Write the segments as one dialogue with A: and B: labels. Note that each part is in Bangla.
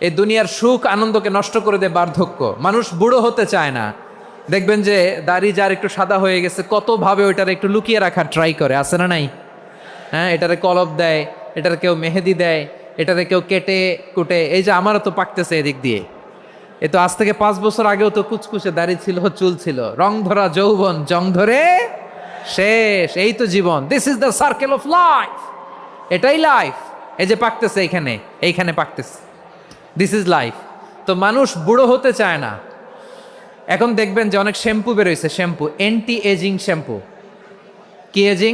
A: এই দুনিয়ার সুখ আনন্দকে নষ্ট করে দেয় বার্ধক্য। মানুষ বুড়ো হতে চায় না। দেখবেন যে দাড়ি যার একটু সাদা হয়ে গেছে কত ভাবে ওইটার একটু লুকিয়ে রাখার ট্রাই করে, আছে না নাই? হ্যাঁ, এটারে কলপ দেয়, এটার কেউ মেহেদি দেয়, এটারে কেউ কেটে কুটে। এই যে আমারও তো পাকতেছে এদিক দিয়ে, এ তো আজ থেকে 5 বছর আগেও তো কুচকুচে দাড়ি ছিল, চুল ছিল, রং ধরা যৌবন জং ধরে শেষ। এই তো জীবন, this is the circle of life. এটাই লাইফ। এই যে পাকতেছে এইখানে, এইখানে পাকতেছে, দিস ইজ লাইফ। তো মানুষ বুড়ো হতে চায় না। এখন দেখবেন যে অনেক শ্যাম্পু বেরোইছে, শ্যাম্পু অ্যান্টি এজিং শ্যাম্পু। কি এজিং?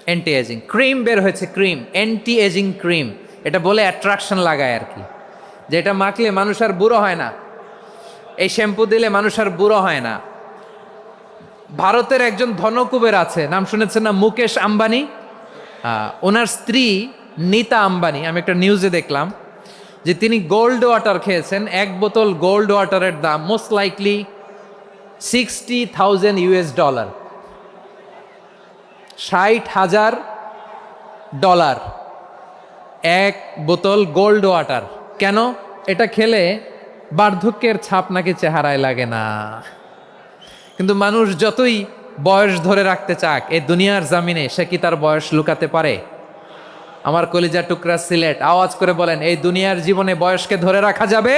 A: Anti ageing. ক্রিম বের হয়েছে, ক্রিম অ্যান্টি এজিং ক্রিম। এটা বলে অ্যাট্রাকশন লাগায় আর কি, যে এটা মাখলে মানুষ আর বুড়ো হয় না, এই শ্যাম্পু দিলে মানুষ আর বুড়ো হয় না। ভারতের একজন ধনকুবের আছে, নাম শুনেছেন না? মুকেশ আম্বানি। ওনার স্ত্রী নীতা আম্বানি, আমি একটা নিউজে দেখলাম যে তিনি গোল্ড ওয়াটার খেয়েছেন। এক বোতল গোল্ড ওয়াটারের দাম মোস্ট লাইকলি $60,000, $60,000 এক বোতল গোল্ড ওয়াটার। কেন? এটা খেলে বার্ধক্যের ছাপ নাকি চেহারায় লাগে না। কিন্তু মানুষ যতই বয়স ধরে রাখতে চাক এই দুনিয়ার জামিনে, সে কি তার বয়স লুকাতে পারে? আমার কলিজা টুকরা সিলেট, আওয়াজ করে বলেন, এই দুনিয়ার জীবনে বয়সকে ধরে রাখা যাবে?